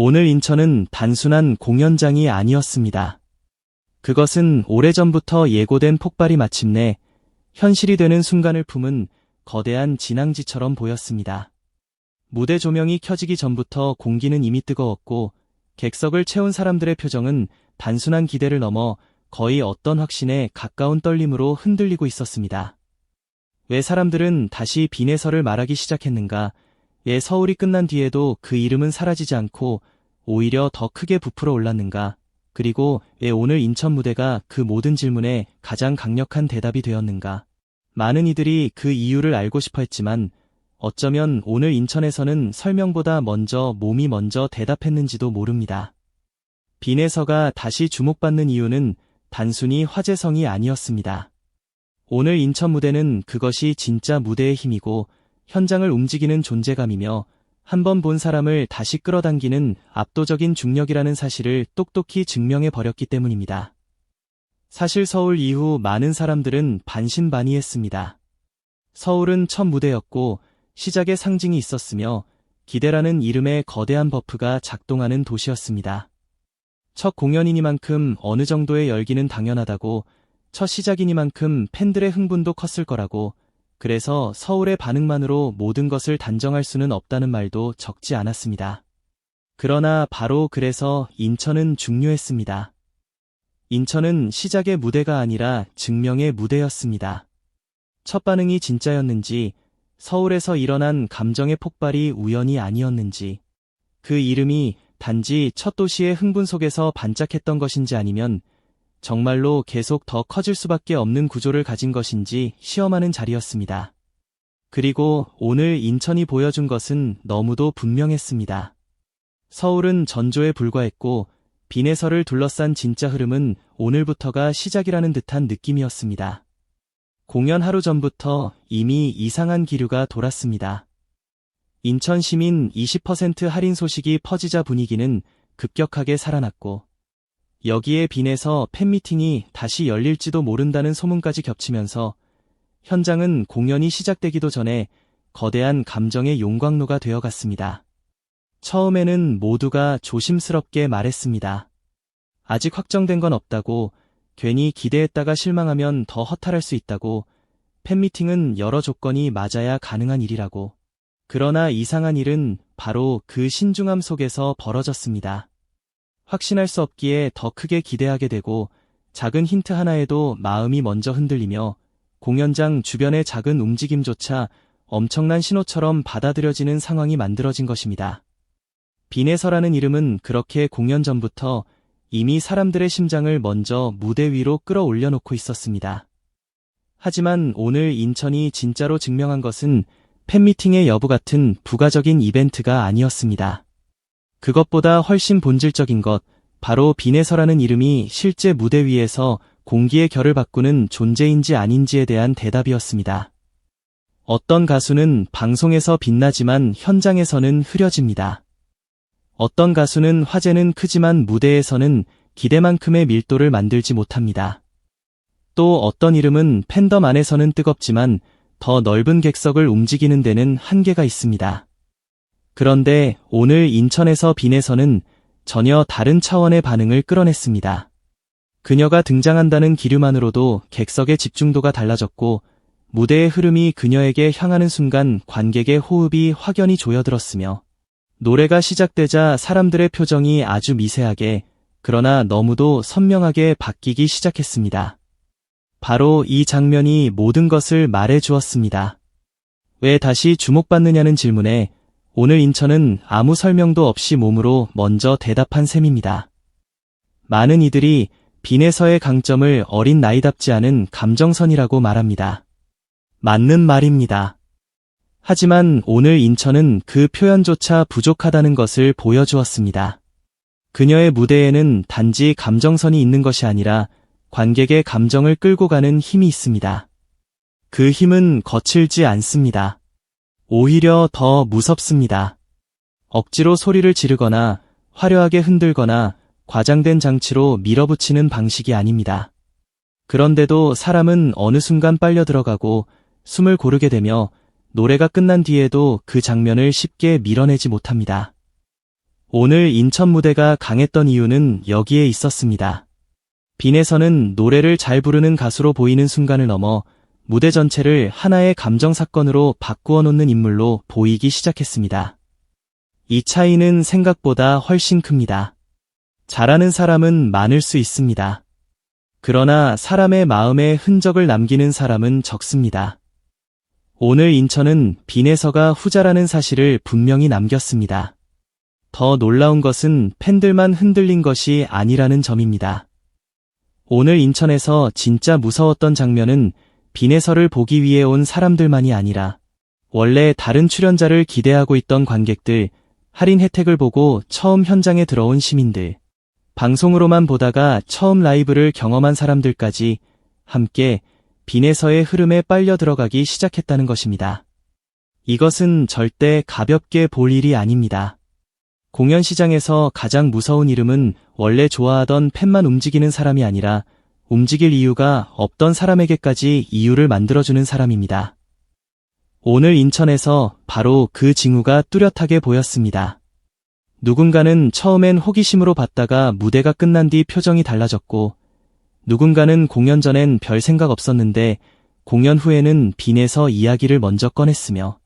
오늘 인천은 단순한 공연장이 아니었습니다. 그것은 오래전부터 예고된 폭발이 마침내 현실이 되는 순간을 품은 거대한 진앙지처럼 보였습니다. 무대 조명이 켜지기 전부터 공기는 이미 뜨거웠고 객석을 채운 사람들의 표정은 단순한 기대를 넘어 거의 어떤 확신에 가까운 떨림으로 흔들리고 있었습니다. 왜 사람들은 다시 빈에서를 말하기 시작했는가? 왜 서울이 끝난 뒤에도 그 이름은 사라지지 않고 오히려 더 크게 부풀어 올랐는가? 그리고 왜 오늘 인천 무대가 그 모든 질문에 가장 강력한 대답이 되었는가? 많은 이들이 그 이유를 알고 싶어 했지만 어쩌면 오늘 인천에서는 설명보다 몸이 먼저 대답했는지도 모릅니다. 빈에서가 다시 주목받는 이유는 단순히 화제성이 아니었습니다. 오늘 인천 무대는 그것이 진짜 무대의 힘이고 현장을 움직이는 존재감이며 한 번 본 사람을 다시 끌어당기는 압도적인 중력이라는 사실을 똑똑히 증명해버렸기 때문입니다. 사실 서울 이후 많은 사람들은 반신반의했습니다. 서울은 첫 무대였고 시작의 상징이 있었으며 기대라는 이름의 거대한 버프가 작동하는 도시였습니다. 첫 공연이니만큼 어느 정도의 열기는 당연하다고, 첫 시작이니만큼 팬들의 흥분도 컸을 거라고, 그래서 서울의 반응만으로 모든 것을 단정할 수는 없다는 말도 적지 않았습니다. 그러나 바로 그래서 인천은 중요했습니다. 인천은 시작의 무대가 아니라 증명의 무대였습니다. 첫 반응이 진짜였는지, 서울에서 일어난 감정의 폭발이 우연이 아니었는지, 그 이름이 단지 첫 도시의 흥분 속에서 반짝했던 것인지 아니면 정말로 계속 더 커질 수밖에 없는 구조를 가진 것인지 시험하는 자리였습니다. 그리고 오늘 인천이 보여준 것은 너무도 분명했습니다. 서울은 전조에 불과했고 빈에서를 둘러싼 진짜 흐름은 오늘부터가 시작이라는 듯한 느낌이었습니다. 공연 하루 전부터 이미 이상한 기류가 돌았습니다. 인천 시민 20% 할인 소식이 퍼지자 분위기는 급격하게 살아났고 여기에 빈에서 팬미팅이 다시 열릴지도 모른다는 소문까지 겹치면서 현장은 공연이 시작되기도 전에 거대한 감정의 용광로가 되어갔습니다. 처음에는 모두가 조심스럽게 말했습니다. 아직 확정된 건 없다고, 괜히 기대했다가 실망하면 더 허탈할 수 있다고, 팬미팅은 여러 조건이 맞아야 가능한 일이라고. 그러나 이상한 일은 바로 그 신중함 속에서 벌어졌습니다. 확신할 수 없기에 더 크게 기대하게 되고 작은 힌트 하나에도 마음이 먼저 흔들리며 공연장 주변의 작은 움직임조차 엄청난 신호처럼 받아들여지는 상황이 만들어진 것입니다. 빈에서라는 이름은 그렇게 공연 전부터 이미 사람들의 심장을 먼저 무대 위로 끌어올려 놓고 있었습니다. 하지만 오늘 인천이 진짜로 증명한 것은 팬미팅의 여부 같은 부가적인 이벤트가 아니었습니다. 그것보다 훨씬 본질적인 것, 바로 빈에서라는 이름이 실제 무대 위에서 공기의 결을 바꾸는 존재인지 아닌지에 대한 대답이었습니다. 어떤 가수는 방송에서 빛나지만 현장에서는 흐려집니다. 어떤 가수는 화제는 크지만 무대에서는 기대만큼의 밀도를 만들지 못합니다. 또 어떤 이름은 팬덤 안에서는 뜨겁지만 더 넓은 객석을 움직이는 데는 한계가 있습니다. 그런데 오늘 인천에서 빈에서는 전혀 다른 차원의 반응을 끌어냈습니다. 그녀가 등장한다는 기류만으로도 객석의 집중도가 달라졌고 무대의 흐름이 그녀에게 향하는 순간 관객의 호흡이 확연히 조여들었으며 노래가 시작되자 사람들의 표정이 아주 미세하게, 그러나 너무도 선명하게 바뀌기 시작했습니다. 바로 이 장면이 모든 것을 말해 주었습니다. 왜 다시 주목받느냐는 질문에 오늘 인천은 아무 설명도 없이 몸으로 먼저 대답한 셈입니다. 많은 이들이 빈에서의 강점을 어린 나이답지 않은 감정선이라고 말합니다. 맞는 말입니다. 하지만 오늘 인천은 그 표현조차 부족하다는 것을 보여주었습니다. 그녀의 무대에는 단지 감정선이 있는 것이 아니라 관객의 감정을 끌고 가는 힘이 있습니다. 그 힘은 거칠지 않습니다. 오히려 더 무섭습니다. 억지로 소리를 지르거나 화려하게 흔들거나 과장된 장치로 밀어붙이는 방식이 아닙니다. 그런데도 사람은 어느 순간 빨려 들어가고 숨을 고르게 되며 노래가 끝난 뒤에도 그 장면을 쉽게 밀어내지 못합니다. 오늘 인천 무대가 강했던 이유는 여기에 있었습니다. 빈에서는 노래를 잘 부르는 가수로 보이는 순간을 넘어 무대 전체를 하나의 감정 사건으로 바꾸어 놓는 인물로 보이기 시작했습니다. 이 차이는 생각보다 훨씬 큽니다. 잘하는 사람은 많을 수 있습니다. 그러나 사람의 마음에 흔적을 남기는 사람은 적습니다. 오늘 인천은 빈에서가 후자라는 사실을 분명히 남겼습니다. 더 놀라운 것은 팬들만 흔들린 것이 아니라는 점입니다. 오늘 인천에서 진짜 무서웠던 장면은 빈에서를 보기 위해 온 사람들만이 아니라 원래 다른 출연자를 기대하고 있던 관객들, 할인 혜택을 보고 처음 현장에 들어온 시민들, 방송으로만 보다가 처음 라이브를 경험한 사람들까지 함께 빈에서의 흐름에 빨려 들어가기 시작했다는 것입니다. 이것은 절대 가볍게 볼 일이 아닙니다. 공연 시장에서 가장 무서운 이름은 원래 좋아하던 팬만 움직이는 사람이 아니라 움직일 이유가 없던 사람에게까지 이유를 만들어주는 사람입니다. 오늘 인천에서 바로 그 징후가 뚜렷하게 보였습니다. 누군가는 처음엔 호기심으로 봤다가 무대가 끝난 뒤 표정이 달라졌고, 누군가는 공연 전엔 별 생각 없었는데 공연 후에는 빈에서 이야기를 먼저 꺼냈으며,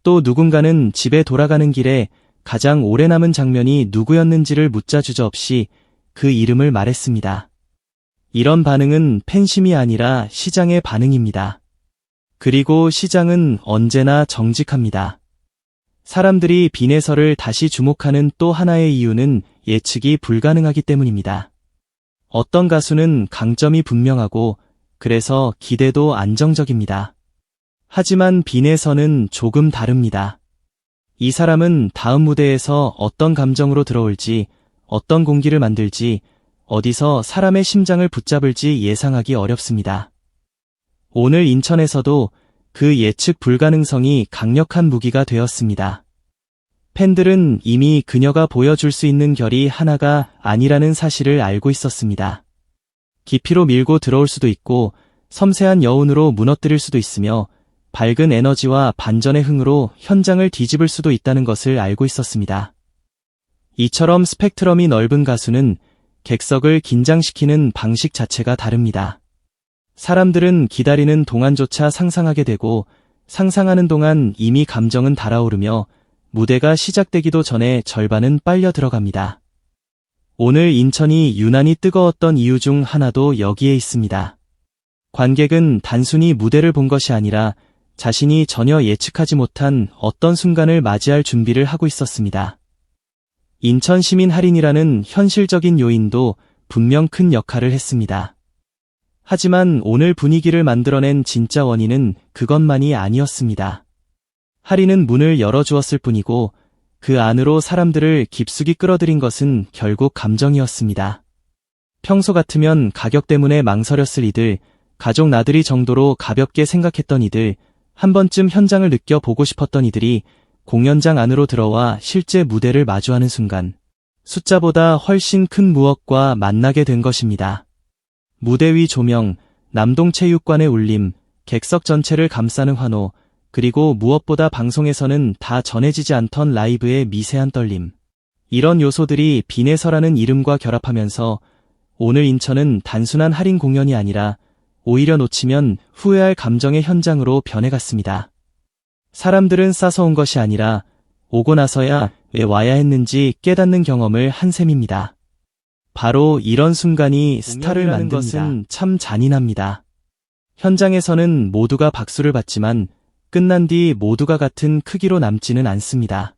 또 누군가는 집에 돌아가는 길에 가장 오래 남은 장면이 누구였는지를 묻자 주저없이 그 이름을 말했습니다. 이런 반응은 팬심이 아니라 시장의 반응입니다. 그리고 시장은 언제나 정직합니다. 사람들이 빈에서를 다시 주목하는 또 하나의 이유는 예측이 불가능하기 때문입니다. 어떤 가수는 강점이 분명하고 그래서 기대도 안정적입니다. 하지만 빈에서는 조금 다릅니다. 이 사람은 다음 무대에서 어떤 감정으로 들어올지, 어떤 공기를 만들지, 어디서 사람의 심장을 붙잡을지 예상하기 어렵습니다. 오늘 인천에서도 그 예측 불가능성이 강력한 무기가 되었습니다. 팬들은 이미 그녀가 보여줄 수 있는 결이 하나가 아니라는 사실을 알고 있었습니다. 깊이로 밀고 들어올 수도 있고 섬세한 여운으로 무너뜨릴 수도 있으며 밝은 에너지와 반전의 흥으로 현장을 뒤집을 수도 있다는 것을 알고 있었습니다. 이처럼 스펙트럼이 넓은 가수는 객석을 긴장시키는 방식 자체가 다릅니다. 사람들은 기다리는 동안조차 상상하게 되고 상상하는 동안 이미 감정은 달아오르며 무대가 시작되기도 전에 절반은 빨려 들어갑니다. 오늘 인천이 유난히 뜨거웠던 이유 중 하나도 여기에 있습니다. 관객은 단순히 무대를 본 것이 아니라 자신이 전혀 예측하지 못한 어떤 순간을 맞이할 준비를 하고 있었습니다. 인천 시민 할인이라는 현실적인 요인도 분명 큰 역할을 했습니다. 하지만 오늘 분위기를 만들어낸 진짜 원인은 그것만이 아니었습니다. 할인은 문을 열어주었을 뿐이고 그 안으로 사람들을 깊숙이 끌어들인 것은 결국 감정이었습니다. 평소 같으면 가격 때문에 망설였을 이들, 가족 나들이 정도로 가볍게 생각했던 이들, 한 번쯤 현장을 느껴보고 싶었던 이들이 공연장 안으로 들어와 실제 무대를 마주하는 순간 숫자보다 훨씬 큰 무엇과 만나게 된 것입니다. 무대 위 조명, 남동체육관의 울림, 객석 전체를 감싸는 환호, 그리고 무엇보다 방송에서는 다 전해지지 않던 라이브의 미세한 떨림. 이런 요소들이 빈에서라는 이름과 결합하면서 오늘 인천은 단순한 할인 공연이 아니라 오히려 놓치면 후회할 감정의 현장으로 변해갔습니다. 사람들은 싸서 온 것이 아니라 오고 나서야 왜 와야 했는지 깨닫는 경험을 한 셈입니다. 바로 이런 순간이 스타를 만드는 것은 참 잔인합니다. 현장에서는 모두가 박수를 받지만 끝난 뒤 모두가 같은 크기로 남지는 않습니다.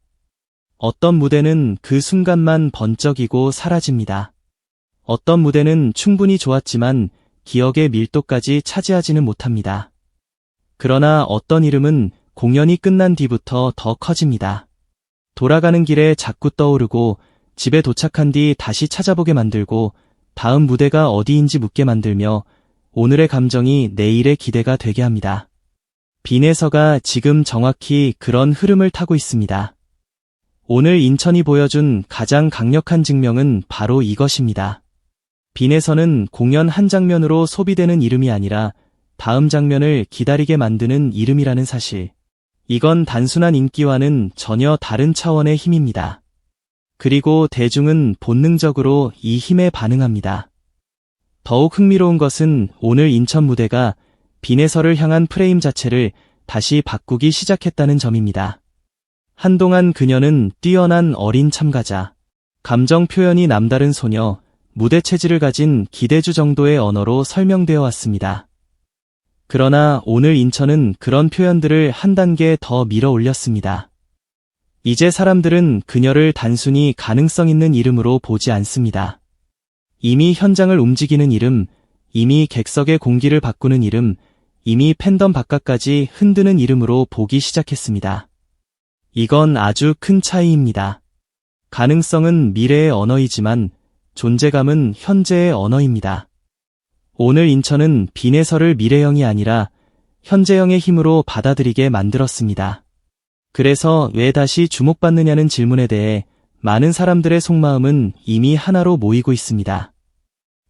어떤 무대는 그 순간만 번쩍이고 사라집니다. 어떤 무대는 충분히 좋았지만 기억의 밀도까지 차지하지는 못합니다. 그러나 어떤 이름은 공연이 끝난 뒤부터 더 커집니다. 돌아가는 길에 자꾸 떠오르고 집에 도착한 뒤 다시 찾아보게 만들고 다음 무대가 어디인지 묻게 만들며 오늘의 감정이 내일의 기대가 되게 합니다. 빈에서가 지금 정확히 그런 흐름을 타고 있습니다. 오늘 인천이 보여준 가장 강력한 증명은 바로 이것입니다. 빈에서는 공연 한 장면으로 소비되는 이름이 아니라 다음 장면을 기다리게 만드는 이름이라는 사실. 이건 단순한 인기와는 전혀 다른 차원의 힘입니다. 그리고 대중은 본능적으로 이 힘에 반응합니다. 더욱 흥미로운 것은 오늘 인천 무대가 빈에서를 향한 프레임 자체를 다시 바꾸기 시작했다는 점입니다. 한동안 그녀는 뛰어난 어린 참가자, 감정 표현이 남다른 소녀, 무대 체질을 가진 기대주 정도의 언어로 설명되어 왔습니다. 그러나 오늘 인천은 그런 표현들을 한 단계 더 밀어 올렸습니다. 이제 사람들은 그녀를 단순히 가능성 있는 이름으로 보지 않습니다. 이미 현장을 움직이는 이름, 이미 객석의 공기를 바꾸는 이름, 이미 팬덤 바깥까지 흔드는 이름으로 보기 시작했습니다. 이건 아주 큰 차이입니다. 가능성은 미래의 언어이지만 존재감은 현재의 언어입니다. 오늘 인천은 빈에서를 미래형이 아니라 현재형의 힘으로 받아들이게 만들었습니다. 그래서 왜 다시 주목받느냐는 질문에 대해 많은 사람들의 속마음은 이미 하나로 모이고 있습니다.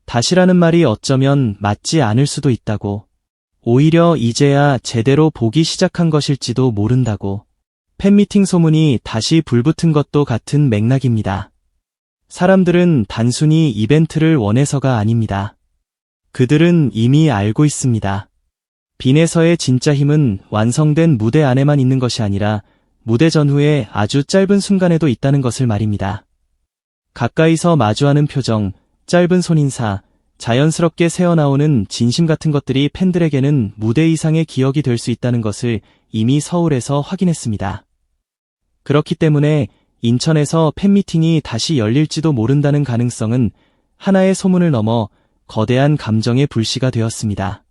다시라는 말이 어쩌면 맞지 않을 수도 있다고, 오히려 이제야 제대로 보기 시작한 것일지도 모른다고, 팬미팅 소문이 다시 불붙은 것도 같은 맥락입니다. 사람들은 단순히 이벤트를 원해서가 아닙니다. 그들은 이미 알고 있습니다. 빈에서의 진짜 힘은 완성된 무대 안에만 있는 것이 아니라 무대 전후의 아주 짧은 순간에도 있다는 것을 말입니다. 가까이서 마주하는 표정, 짧은 손인사, 자연스럽게 새어나오는 진심 같은 것들이 팬들에게는 무대 이상의 기억이 될 수 있다는 것을 이미 서울에서 확인했습니다. 그렇기 때문에 인천에서 팬미팅이 다시 열릴지도 모른다는 가능성은 하나의 소문을 넘어 거대한 감정의 불씨가 되었습니다.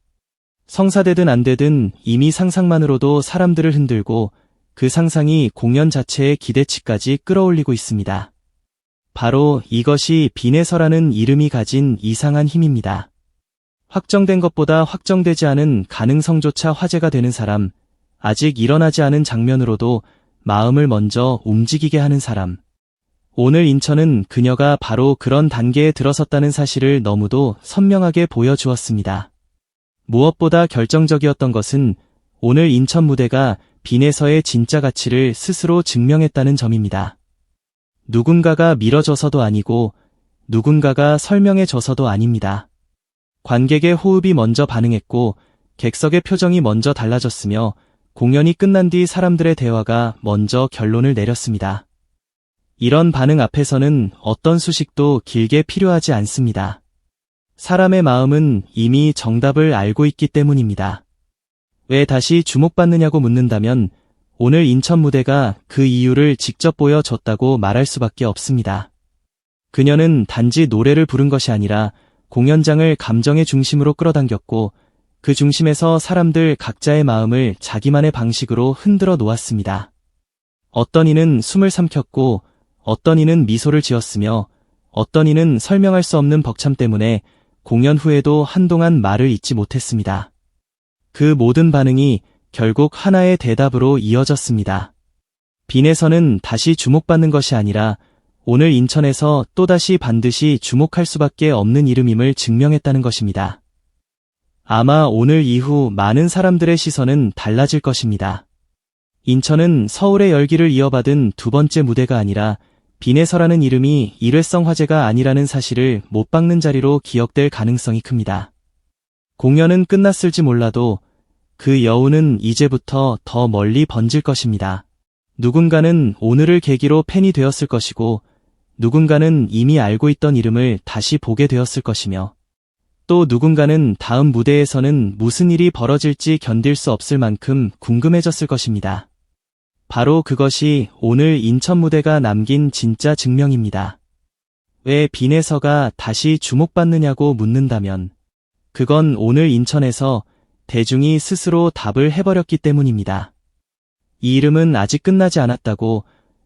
성사되든 안 되든 이미 상상만으로도 사람들을 흔들고 그 상상이 공연 자체의 기대치까지 끌어올리고 있습니다. 바로 이것이 빈에서라는 이름이 가진 이상한 힘입니다. 확정된 것보다 확정되지 않은 가능성조차 화제가 되는 사람, 아직 일어나지 않은 장면으로도 마음을 먼저 움직이게 하는 사람. 오늘 인천은 그녀가 바로 그런 단계에 들어섰다는 사실을 너무도 선명하게 보여주었습니다. 무엇보다 결정적이었던 것은 오늘 인천 무대가 빈에서의 진짜 가치를 스스로 증명했다는 점입니다. 누군가가 밀어줘서도 아니고 누군가가 설명해줘서도 아닙니다. 관객의 호흡이 먼저 반응했고 객석의 표정이 먼저 달라졌으며 공연이 끝난 뒤 사람들의 대화가 먼저 결론을 내렸습니다. 이런 반응 앞에서는 어떤 수식도 길게 필요하지 않습니다. 사람의 마음은 이미 정답을 알고 있기 때문입니다. 왜 다시 주목받느냐고 묻는다면 오늘 인천 무대가 그 이유를 직접 보여줬다고 말할 수밖에 없습니다. 그녀는 단지 노래를 부른 것이 아니라 공연장을 감정의 중심으로 끌어당겼고 그 중심에서 사람들 각자의 마음을 자기만의 방식으로 흔들어 놓았습니다. 어떤 이는 숨을 삼켰고 어떤 이는 미소를 지었으며 어떤 이는 설명할 수 없는 벅참 때문에 공연 후에도 한동안 말을 잇지 못했습니다. 그 모든 반응이 결국 하나의 대답으로 이어졌습니다. 빈에서는 다시 주목받는 것이 아니라 오늘 인천에서 또다시 반드시 주목할 수밖에 없는 이름임을 증명했다는 것입니다. 아마 오늘 이후 많은 사람들의 시선은 달라질 것입니다. 인천은 서울의 열기를 이어받은 두 번째 무대가 아니라 빈에서라는 이름이 일회성 화제가 아니라는 사실을 못 박는 자리로 기억될 가능성이 큽니다. 공연은 끝났을지 몰라도 그 여운은 이제부터 더 멀리 번질 것입니다. 누군가는 오늘을 계기로 팬이 되었을 것이고 누군가는 이미 알고 있던 이름을 다시 보게 되었을 것이며 또 누군가는 다음 무대에서는 무슨 일이 벌어질지 견딜 수 없을 만큼 궁금해졌을 것입니다. 바로 그것이 오늘 인천 무대가 남긴 진짜 증명입니다. 왜 빈에서가 다시 주목받느냐고 묻는다면 그건 오늘 인천에서 대중이 스스로 답을 해버렸기 때문입니다. 이 이름은 아직 끝나지 않았다고,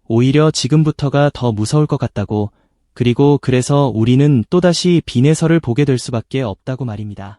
오히려 지금부터가 더 무서울 것 같다고, 그리고 그래서 우리는 또다시 빈에서를 보게 될 수밖에 없다고 말입니다.